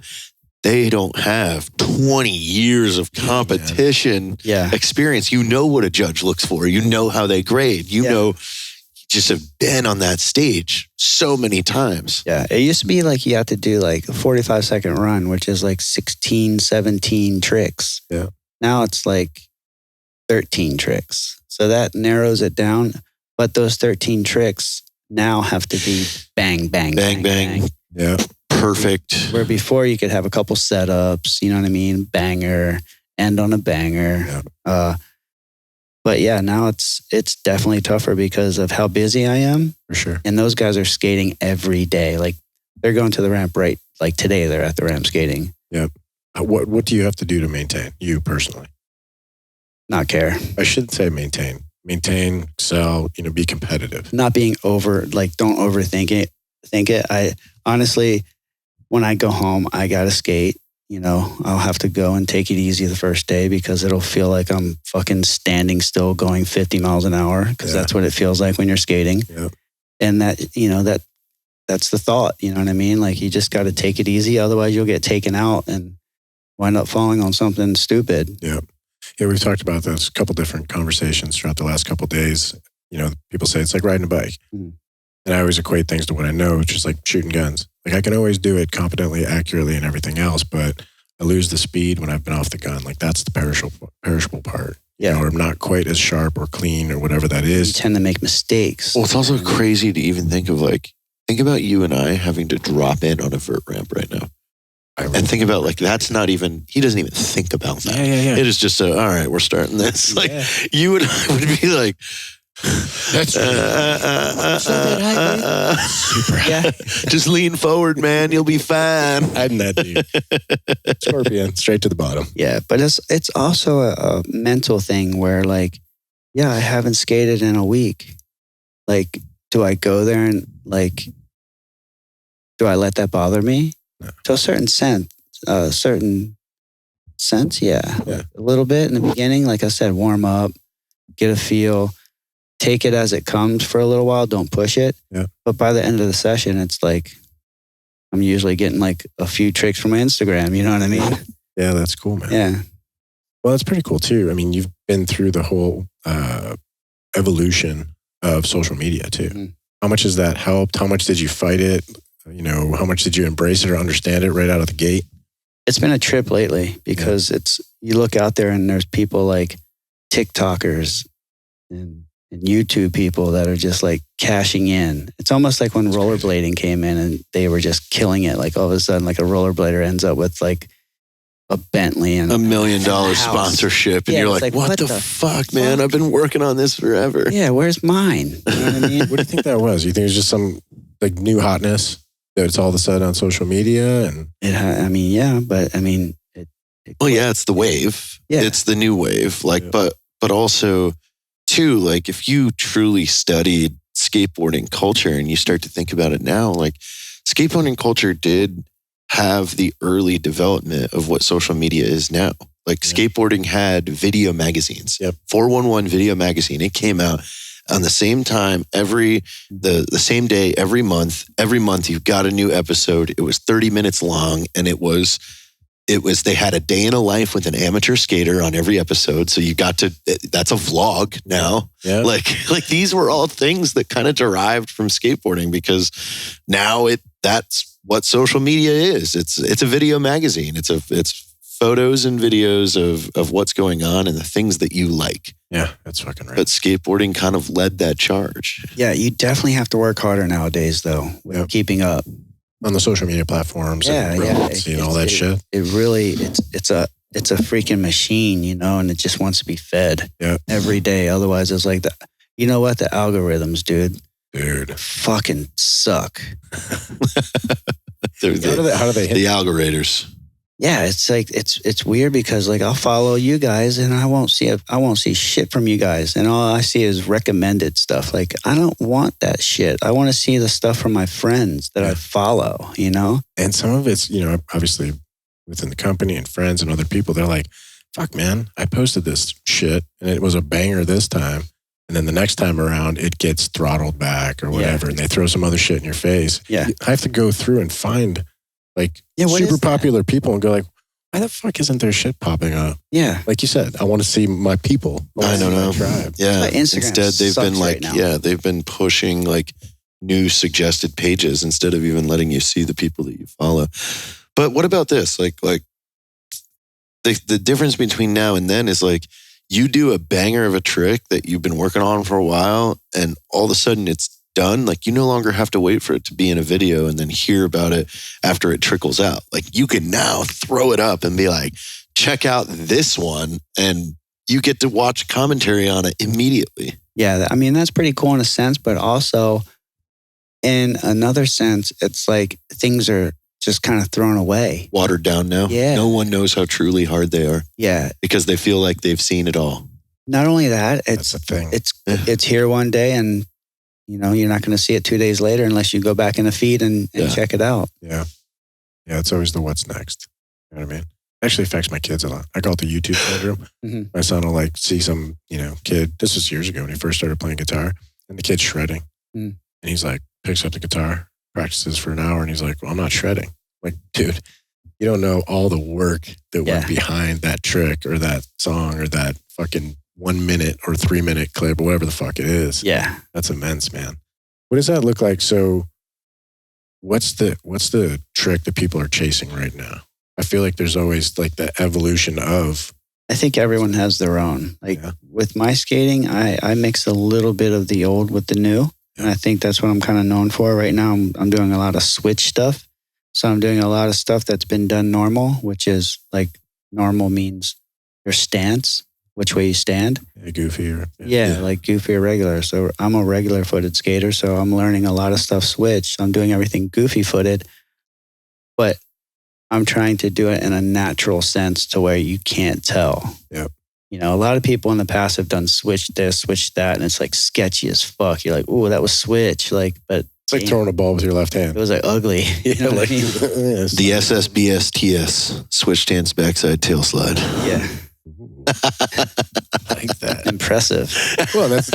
They don't have 20 years of competition experience. You know what a judge looks for. You know how they grade. You know, just have been on that stage so many times. Yeah. It used to be like you had to do like a 45-second run, which is like 16, 17 tricks. Yeah. Now it's like 13 tricks. So that narrows it down. But those 13 tricks now have to be bang, bang, bang, bang, bang. Yeah. Perfect. Where before you could have a couple setups, you know what I mean? Banger, end on a banger. Yeah. But yeah, now it's definitely tougher because of how busy I am. For sure. And those guys are skating every day. Like they're going to the ramp like today they're at the ramp skating. Yep. What do you have to do to maintain, you personally? Not care. I shouldn't say maintain, excel, be competitive. Not being don't overthink it. I honestly, when I go home, I got to skate. I'll have to go and take it easy the first day because it'll feel like I'm fucking standing still going 50 miles an hour because that's what it feels like when you're skating. Yep. And that's the thought, you know what I mean? Like you just got to take it easy. Otherwise you'll get taken out and wind up falling on something stupid. Yeah. Yeah, we've talked about this, a couple different conversations throughout the last couple days. You know, people say it's like riding a bike. Mhm. And I always equate things to what I know, which is like shooting guns. Like I can always do it competently, accurately, and everything else, but I lose the speed when I've been off the gun. Like that's the perishable part. Yeah. You know, or I'm not quite as sharp or clean or whatever that You is. tend to make mistakes. Well, it's also crazy to even think of think about you and I having to drop in on a vert ramp right now. And think about that's not even, he doesn't even think about that. Yeah. It is just all right, we're starting this. Like you and I would be like, That's super high. just lean forward, man. You'll be fine. I'm that dude. Scorpion, straight to the bottom. Yeah, but it's also a mental thing where I haven't skated in a week. Like, do I go there and do I let that bother me? No. To a certain sense, yeah. A little bit in the beginning, like I said, warm up, get a feel, take it as it comes for a little while, don't push it. Yeah. But by the end of the session, it's like, I'm usually getting a few tricks from my Instagram, you know what I mean? Yeah, that's cool, man. Yeah. Well, that's pretty cool too. I mean, you've been through the whole evolution of social media too. Mm-hmm. How much has that helped? How much did you fight it? You know, how much did you embrace it or understand it right out of the gate? It's been a trip lately because you look out there and there's people like TikTokers and YouTube people that are just cashing in. It's almost like when rollerblading came in and they were just killing it. Like all of a sudden, a rollerblader ends up with a Bentley and $1 million house. Sponsorship. And Yeah, you're it's like, what the fuck, man? I've been working on this forever. Yeah, where's mine? You know what I mean? What do you think that was? You think it was just some new hotness that it's all of a sudden on social media? And Well, yeah, it's the wave. Yeah. It's the new wave. But also too, if you truly studied skateboarding culture and you start to think about it now, skateboarding culture did have the early development of what social media is now. Skateboarding had video magazines. Yep. 411 video magazine. It came out on the same time the same day every month. Every month you got a new episode. It was 30 minutes long, and it was they had a day in a life with an amateur skater on every episode. So you got to, that's a vlog now. Yeah. These were all things that kind of derived from skateboarding, because now that's what social media is. It's a video magazine. It's photos and videos of what's going on and the things that you like. Yeah, that's fucking right. But skateboarding kind of led that charge. Yeah, you definitely have to work harder nowadays though, with keeping up. On the social media platforms and relevancy and all that shit. It really, it's a freaking machine, and it just wants to be fed every day. Otherwise, it's like you know what? The algorithms, dude, fucking suck. How do they hit the algoriters? Yeah, it's it's weird because I'll follow you guys and I won't see shit from you guys, and all I see is recommended stuff. I don't want that shit. I want to see the stuff from my friends that I follow. And some of it's obviously within the company and friends and other people. They're like, "Fuck, man, I posted this shit and it was a banger this time, and then the next time around it gets throttled back or whatever, and they throw some other shit in your face." Yeah, I have to go through and find super popular people and go why the fuck isn't their shit popping up? Yeah. Like you said, I want to see my people. I don't know. Tribe. Yeah. Instagram Instead, they've been right they've been pushing new suggested pages instead of even letting you see the people that you follow. But what about this? The difference between now and then is you do a banger of a trick that you've been working on for a while, and all of a sudden it's done. You no longer have to wait for it to be in a video and then hear about it after it trickles out. You can now throw it up and be check out this one, and you get to watch commentary on it immediately. Yeah, that's pretty cool in a sense, but also in another sense, it's things are just kind of thrown away. Watered down now. Yeah. No one knows how truly hard they are. Yeah. Because they feel like they've seen it all. Not only that, that's the thing. It's here one day, and you're not going to see it 2 days later unless you go back in the feed and check it out. Yeah. Yeah, it's always the what's next. You know what I mean? It actually affects my kids a lot. I call it the YouTube syndrome. Mm-hmm. My son will see some, kid. This was years ago when he first started playing guitar, and the kid's shredding. And he's picks up the guitar, practices for an hour, and he's like, well, I'm not shredding. Dude, You don't know all the work that Yeah. went behind that trick or that song or that fucking 1 minute or 3 minute clip or whatever the fuck it is. Yeah. That's immense, man. What does that look like? So what's the trick that people are chasing right now? I feel like there's always like the evolution of. I think everyone has their own. Like Yeah. with my skating, I mix a little bit of the old with the new. And I think that's what I'm kind of known for right now. I'm doing a lot of switch stuff. So I'm doing a lot of stuff that's been done normal, which is like normal means your stance, which way you stand. Yeah, goofy or Yeah, like goofy or regular. So I'm a regular footed skater. So I'm learning a lot of stuff switch. I'm doing everything goofy footed, but I'm trying to do it in a natural sense to where you can't tell. Yep. You know, a lot of people in the past have done switch this, switch that, and it's like sketchy as fuck. You're like, oh, that was switch. Like, but it's like throwing a ball with your left hand. it was like ugly. You know what I mean? The SSBSTS, switch stance backside tail slide. Yeah. Like that. Impressive. Well, that's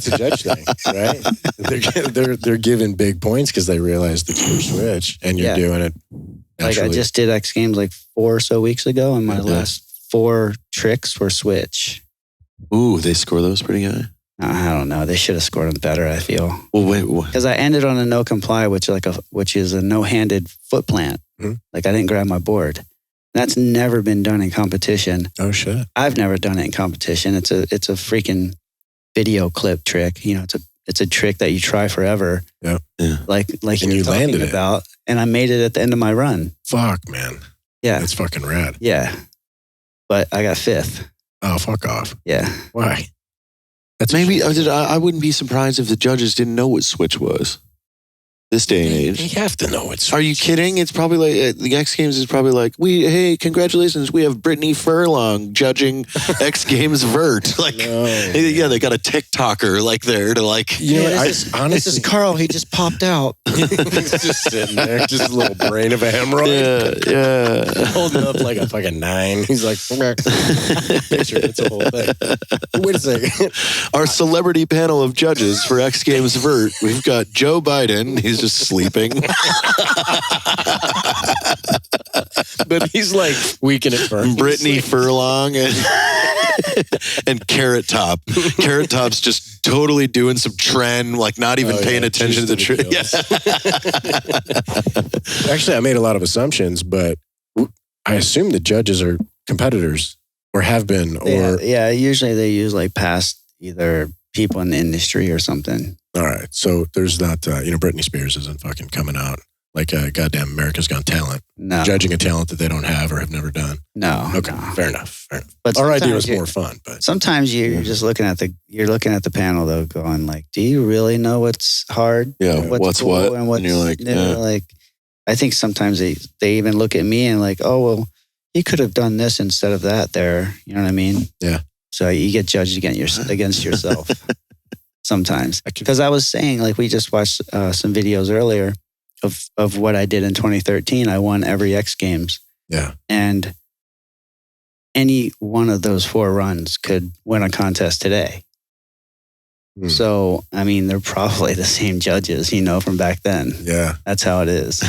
a judge thing, right? They're giving big points because they realize the true switch, and you're doing it naturally. Like I just did X Games like 4 or so weeks ago, and my last 4 tricks were switch. Ooh, they score those pretty high. I don't know. They should have scored them better, I feel. Well, wait, what? Because I ended on a no comply, which is a no-handed foot plant. Mm-hmm. Like I didn't grab my board. That's never been done in competition. Oh shit! I've never done it in competition. It's a freaking video clip trick. You know, it's a trick that you try forever. Yeah. Like And you landed it. about, and I made it at the end of my run. Fuck, man. Yeah. That's fucking rad. Yeah. But I got 5th. Oh, fuck off. Yeah. Why? That's Maybe I wouldn't be surprised if the judges didn't know what switch was. This day and age. You have to know it's. Are you kidding? It's probably like the X Games is probably like hey, congratulations, we have Brittany Furlong judging X Games vert. Like, yeah, they got a TikToker like there to like. You know, honestly, this is Carl. He just popped out. he's just sitting there, just a little brain of a hemorrhoid. Yeah. Holding up like a fucking 9. He's like, picture, it's a whole thing. Wait a second. Our celebrity panel of judges for X Games vert. We've got Joe Biden. He's just sleeping. But he's like weak in it first. Brittany Furlong and Carrot Top. Carrot Top's just totally doing some trend, like not even paying attention to the trick. Yeah. Actually, I made a lot of assumptions, but I assume the judges are competitors or have been. Or Yeah, usually they use like past either people in the industry or something. All right. So there's not, Britney Spears isn't fucking coming out like goddamn America's Got Talent. No. Judging a talent that they don't have or have never done. No. Okay. No. Fair enough. But our idea sometimes was more fun, but sometimes you're just looking at the panel though, going like, do you really know what's hard? Yeah. What's cool what? And what's, you're like, like, I think sometimes they even look at me and like, oh, well, he could have done this instead of that there. You know what I mean? Yeah. So you get judged against yourself sometimes. Because I was saying, like, we just watched some videos earlier of what I did in 2013. I won every X Games. Yeah. And any one of those 4 runs could win a contest today. So, I mean, they're probably the same judges, from back then. Yeah. That's how it is.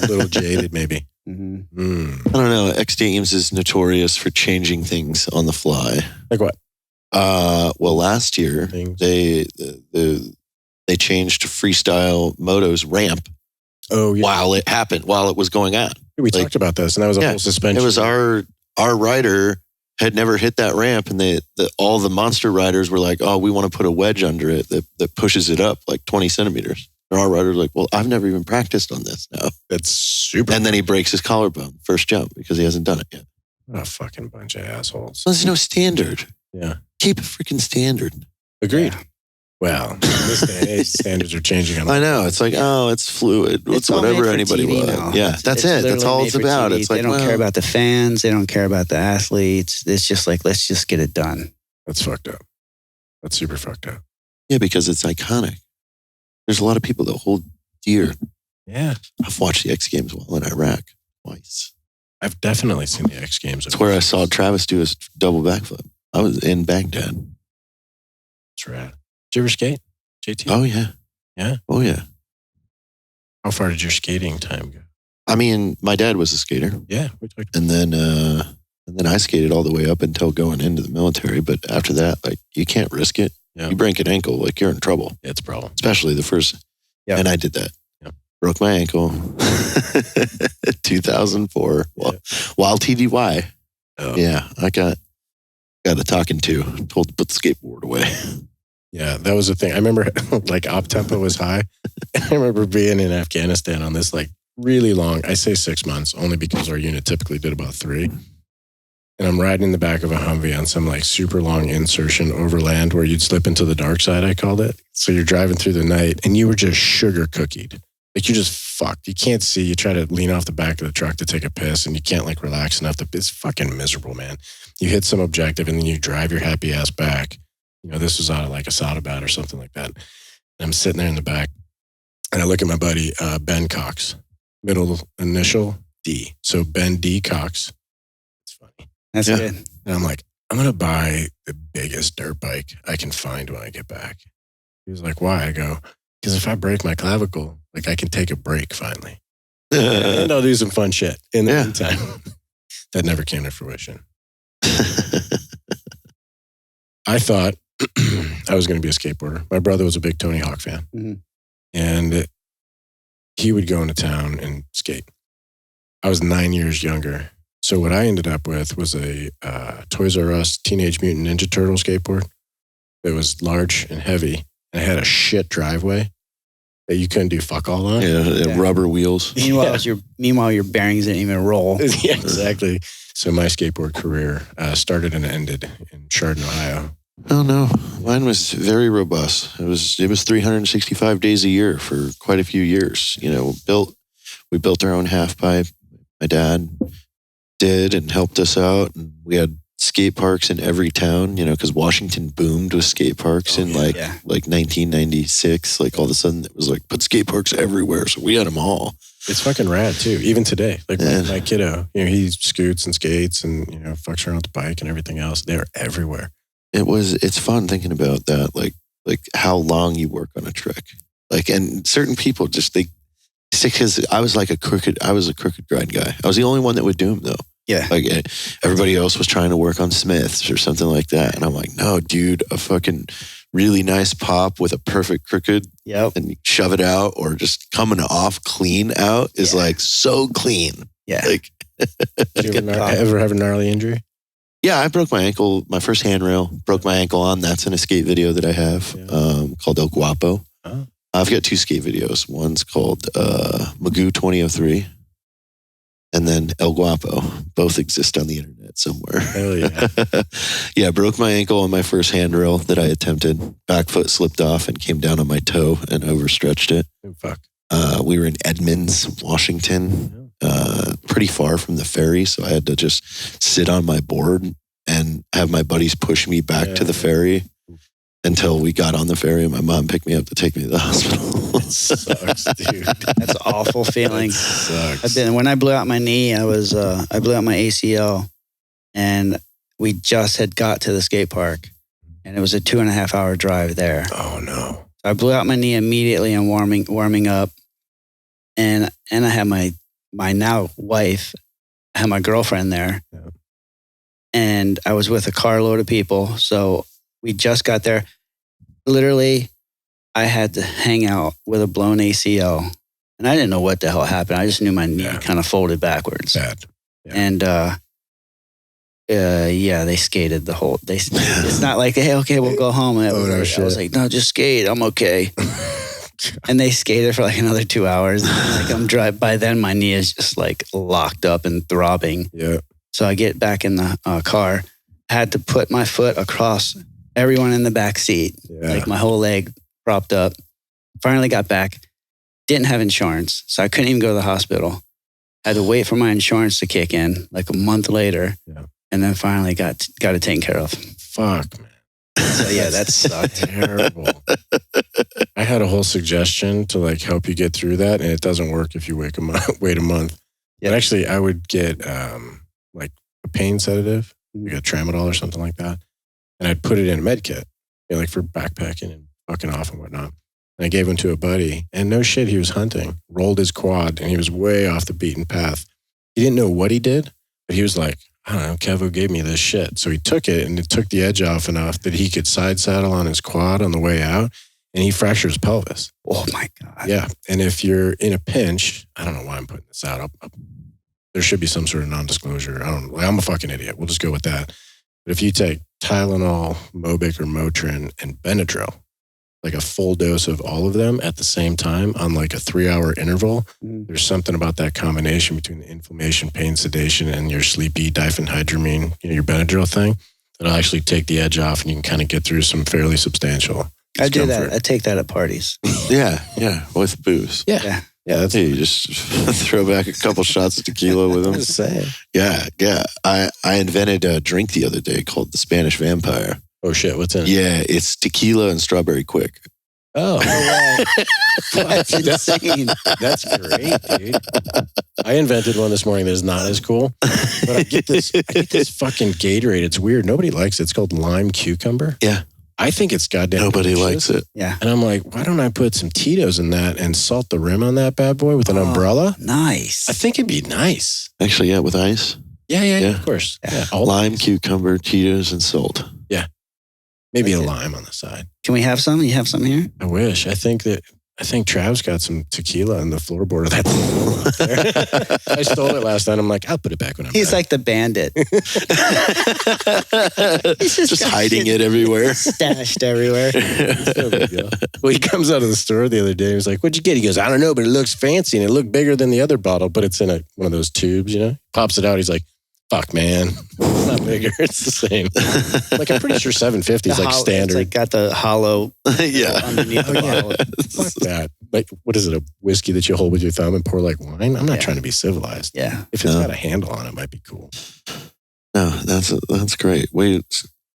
little jaded, maybe. Mm-hmm. I don't know. X Games is notorious for changing things on the fly. Like what? Well, last year they changed freestyle moto's ramp. Oh, yeah. While it was going on. We talked about this, and that was a whole suspension. It was our rider had never hit that ramp, and all the monster riders were like, "Oh, we want to put a wedge under it that pushes it up like 20 centimeters." And our rider's like, "Well, I've never even practiced on this now." That's super. And then he breaks his collarbone first jump because he hasn't done it yet. What a fucking bunch of assholes. There's no standard. Yeah. Keep a freaking standard. Agreed. Yeah. Well, in this day and age, standards are changing. I know. It's like, it's fluid. It's whatever anybody wants. Yeah, that's it. That's all it's about. It's like, they don't care about the fans. They don't care about the athletes. It's just like, let's just get it done. That's fucked up. That's super fucked up. Yeah, because it's iconic. There's a lot of people that hold dear. Yeah. I've watched the X Games while in Iraq twice. I've definitely seen the X Games. That's where I saw Travis do his double backflip. I was in Baghdad. That's rad. Did you ever skate, JT? Oh, yeah. Yeah? Oh, yeah. How far did your skating time go? I mean, my dad was a skater. Yeah. And then I skated all the way up until going into the military. But after that, like, you can't risk it. Yeah. You break an ankle, like, you're in trouble. Yeah, it's a problem. Especially the first. Yeah. And I did that. Yeah. Broke my ankle. 2004. While TDY. Oh. Yeah, I got a talking to. Told to put the skateboard away. Yeah, that was the thing. I remember like op tempo was high. I remember being in Afghanistan on this like really long, I say 6 months, only because our unit typically did about 3. And I'm riding in the back of a Humvee on some like super long insertion overland where you'd slip into the dark side, I called it. So you're driving through the night and you were just sugar cookied. Like you just fucked. You can't see. You try to lean off the back of the truck to take a piss and you can't like relax enough. It's fucking miserable, man. You hit some objective and then you drive your happy ass back. You know, this was out of like a soda bat or something like that. And I'm sitting there in the back and I look at my buddy, Ben Cox, middle initial D. So Ben D. Cox. It's funny. That's good. And I'm like, I'm going to buy the biggest dirt bike I can find when I get back. He was like, why? I go, because if I break my clavicle, like I can take a break finally. And I'll do some fun shit in the meantime. That never came to fruition. I thought I was going to be a skateboarder. My brother was a big Tony Hawk fan. Mm-hmm. And he would go into town and skate. I was 9 years younger. So what I ended up with was a Toys R Us Teenage Mutant Ninja Turtle skateboard. It was large and heavy. And it had a shit driveway that you couldn't do fuck all on. Yeah. Rubber wheels. Meanwhile, your bearings didn't even roll. Yeah, exactly. So my skateboard career started and ended in Chardon, Ohio. Oh no, mine was very robust. It was 365 days a year for quite a few years. You know, we built our own half pipe. My dad did and helped us out, and we had skate parks in every town. You know, because Washington boomed with skate parks in like 1996. Like all of a sudden, it was like put skate parks everywhere. So we had them all. It's fucking rad too. Even today, like my kiddo, you know, he scoots and skates and you know fucks around with the bike and everything else. They're everywhere. It's fun thinking about that, like how long you work on a trick. Like, and certain people just because I was a crooked grind guy. I was the only one that would do them though. Yeah. Like everybody else was trying to work on Smiths or something like that. And I'm like, no, dude, a fucking really nice pop with a perfect crooked and you shove it out or just coming off clean out is like so clean. Yeah. Like, did you ever have a gnarly injury? Yeah, I broke my ankle, my first handrail, broke my ankle on. That's in a skate video that I have called El Guapo. Oh. I've got 2 skate videos. One's called Magoo 2003 and then El Guapo. Both exist on the internet somewhere. Hell yeah. Yeah, broke my ankle on my first handrail that I attempted. Back foot slipped off and came down on my toe and overstretched it. Oh, fuck. We were in Edmonds, Washington. Pretty far from the ferry, so I had to just sit on my board and have my buddies push me back to the ferry until we got on the ferry and my mom picked me up to take me to the hospital. It sucks, dude. That's an awful feeling. Sucks. When I blew out my knee, I blew out my ACL and we just had got to the skate park and it was a 2.5 hour drive there. Oh no. So I blew out my knee immediately and warming up and I had my now wife, I had my girlfriend there and I was with a carload of people. So we just got there. Literally, I had to hang out with a blown ACL and I didn't know what the hell happened. I just knew my knee kind of folded backwards. Bad. Yeah. And they skated the whole, it's not like, hey, okay, we'll go home. I was like, no, just skate. I'm okay. And they skated for like another 2 hours. Like by then my knee is just like locked up and throbbing. Yeah. So I get back in the car, had to put my foot across everyone in the back seat, like my whole leg propped up. Finally got back, didn't have insurance. So I couldn't even go to the hospital. Had to wait for my insurance to kick in like a month later. Yeah. And then finally got it taken care of. Fuck, man. So yeah, that sucked. Terrible. I had a whole suggestion to like help you get through that, and it doesn't work if you wait a month. Yeah. But actually, I would get like a pain sedative, like a tramadol or something like that, and I'd put it in a med kit, like for backpacking and fucking off and whatnot. And I gave one to a buddy. And no shit, he was hunting, rolled his quad, and he was way off the beaten path. He didn't know what he did, but he was like, I don't know, Kevo gave me this shit. So he took it, and it took the edge off enough that he could side saddle on his quad on the way out, and he fractured his pelvis. Oh my God. Yeah. And if you're in a pinch, I don't know why I'm putting this out. There should be some sort of non-disclosure. I'm a fucking idiot. We'll just go with that. But if you take Tylenol, Mobic, or Motrin, and Benadryl, like a full dose of all of them at the same time on like a 3-hour interval, there's something about that combination between the inflammation, pain, sedation, and your sleepy diphenhydramine, your Benadryl thing, that'll actually take the edge off, and you can kind of get through some fairly substantial I do discomfort. that. I take that at parties. Yeah, with booze. Yeah. Yeah, that's Hey, you just throw back a couple shots of tequila with them. just saying. Yeah. I invented a drink the other day called the Spanish Vampire. Oh shit, what's in it? Yeah, it's tequila and strawberry quick. Oh, That's insane. that's great, dude. I invented one this morning that is not as cool. But I get this fucking Gatorade. It's weird. Nobody likes it. It's called lime cucumber. Yeah. I think it's goddamn Nobody delicious. likes it. Yeah. And I'm like, why don't I put some Tito's in that and salt the rim on that bad boy with an umbrella? Nice. I think it'd be nice. Actually, yeah, with ice. Yeah, Yeah. of course. Yeah. Lime, cucumber, Cheetos, and salt. Maybe Like a it. lime on the side. Can we have some? You have some here? I wish. I think Trav's got some tequila in the floorboard of that thing up there. I stole it last night. I'm like, I'll put it back when I'm He's back. like the bandit. Just hiding it everywhere. Stashed everywhere. No big deal. Well, he comes out of the store the other day. He was like, what'd you get? He goes, I don't know, but it looks fancy and it looked bigger than the other bottle, but it's in one of those tubes, Pops it out. He's like, fuck, man. It's not bigger. It's the same. Like, I'm pretty sure 750 is like standard. It's like got the hollow Yeah. underneath the bottle. Fuck that. Like, what is it? A whiskey that you hold with your thumb and pour like wine? I'm not Yeah. trying to be civilized. Yeah. If it's No. got a handle on it, it might be cool. No, that's great. Wait,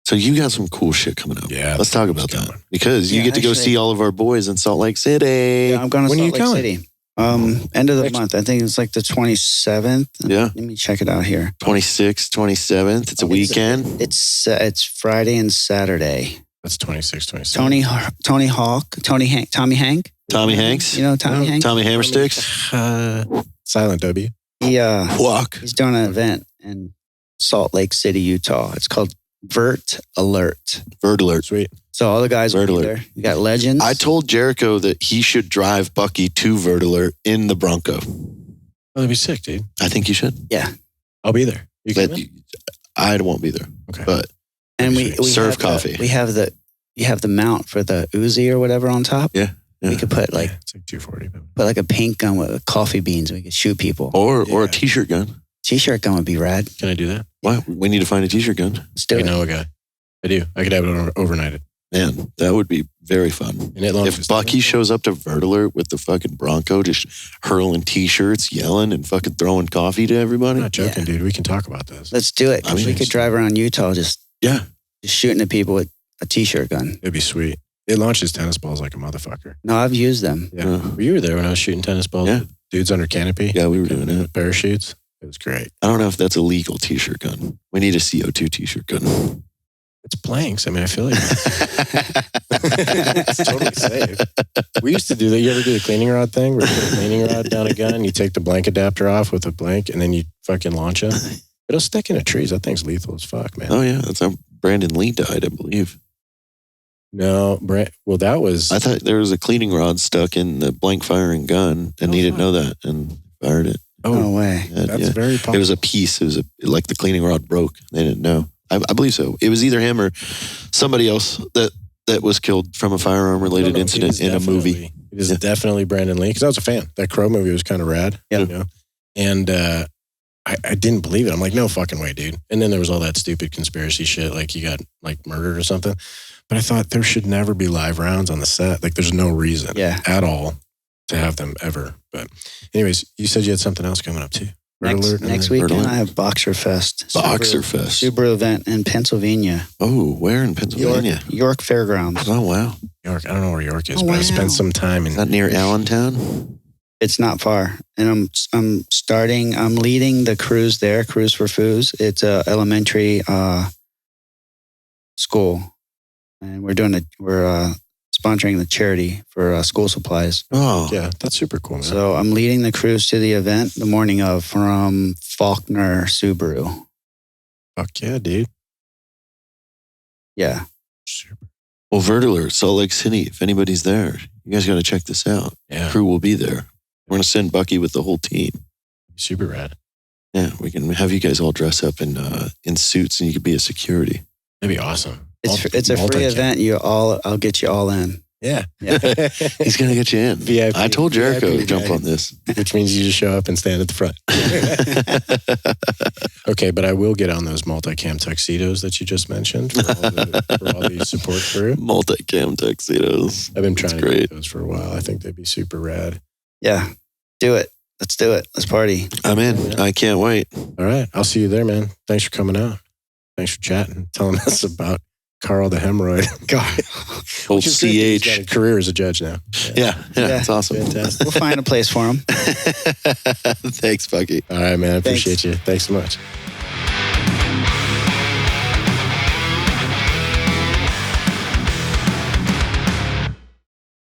so you got some cool shit coming up. Yeah. Let's talk about It's that. going. Because you Yeah, get to go actually- see all of our boys in Salt Lake City. Yeah, I'm going to When are Salt you Lake going? City. End of the Next- month. I think it's like the 27th. Yeah. Let me check it out here. 26th, 27th. It's a weekend. It's Friday and Saturday. That's 26, 27. Tommy Hank. Tommy Hanks. You know Tommy Hank? Tommy Hammersticks. Silent W. Walk. He's doing an event in Salt Lake City, Utah. It's called Vert Alert. Bird alert. Sweet. So all the guys will Vert be Alert. there. You got legends. I told Jericho that he should drive Bucky to Bird alert in the Bronco. Oh, that'd be sick, dude. I think you should. I'll be there. You But coming? I won't be there. Okay. But and we Serve have coffee. You have the mount for the Uzi or whatever on top. Yeah. We could put Yeah, it's like 240. But a pink gun with coffee beans. We could shoot people. or Yeah. a t-shirt gun. T-shirt gun would be rad. can I do that? Why? We need to find a t-shirt gun. Let's do I it. know a guy. I do. I could have it overnighted. Man, that would be very fun. And it launches If Bucky shows up to Vert Alert with the fucking Bronco, just hurling t-shirts, yelling, and fucking throwing coffee to I'm everybody. not joking, dude. We can talk about this. Let's do it. 'Cause I mean, we could it's- drive around Utah just Yeah. shooting at people with a T-shirt gun. It'd be sweet. It launches tennis balls like a motherfucker. No, I've used them. Yeah. Yeah. Well, you were there when I was shooting tennis balls. Yeah. with dudes under canopy. Yeah, we were doing it. Parachutes. It was great. I don't know if that's a legal t-shirt gun. We need a CO2 t-shirt gun. It's blanks. I mean, I feel like it's totally safe. We used to do that. You ever do the cleaning rod thing where you put a cleaning rod down a gun, you take the blank adapter off with a blank, and then you fucking launch it? It'll stick into trees. That thing's lethal as fuck, man. Oh, yeah. That's how Brandon Lee died, I believe. No, well, that was... I thought there was a cleaning rod stuck in the blank firing gun, and Oh, he didn't fuck. know that and fired it. No way. Yeah, that's yeah. very It possible. was a piece. It was like the cleaning rod broke. They didn't know. I believe so. It was either him or somebody else that was killed from a firearm related incident in a movie. It is Yeah. definitely Brandon Lee, because I was a fan. That Crow movie was kind of rad. Yeah. You know? And I didn't believe it. I'm like, no fucking way, dude. And then there was all that stupid conspiracy shit, like he got like murdered or something. But I thought there should never be live rounds on the set. Like there's no reason at all to have them ever. But anyways, you said you had something else coming up too. Next weekend, I have Boxer Fest. Boxer Fest. Super event in Pennsylvania. Oh, where in Pennsylvania? York Fairgrounds. Oh, wow. York. I don't know where York is, Oh, but I wow. spent some time in Is that near Allentown? It's not far. And I'm leading the cruise there, Cruise for Foos. It's a elementary school. And we're sponsoring the charity for school supplies. Oh, Yeah, that's super cool, man. So I'm leading the cruise to the event the morning of from Faulkner Subaru. Fuck yeah, dude. Yeah. Super. well, Vertiler, Salt Lake City. If anybody's there, you guys got to check this out. Yeah, Crew will be there. We're going to send Bucky with the whole team. super rad. Yeah, we can have you guys all dress up in suits, and you could be a security. That'd be awesome. It's a free event. I'll get you all in. Yeah. He's going to get you in. VIP, I told Jericho to VIP, jump on this. Which means you just show up and stand at the front. Okay, but I will get on those multicam tuxedos that you just mentioned for all the support crew. Multicam tuxedos. I've been trying That's to great. get those for a while. I think they'd be super rad. Yeah. Do it. Let's do it. Let's party. I'm in. I can't wait. All right. I'll see you there, man. Thanks for coming out. Thanks for chatting, telling us about Carl the Hemorrhoid. God. Old Which is good, he's got CH. a career as a judge now. Yeah, it's awesome. Fantastic. We'll find a place for him. Thanks, Bucky. All right, man. I Thanks. appreciate you. Thanks so much.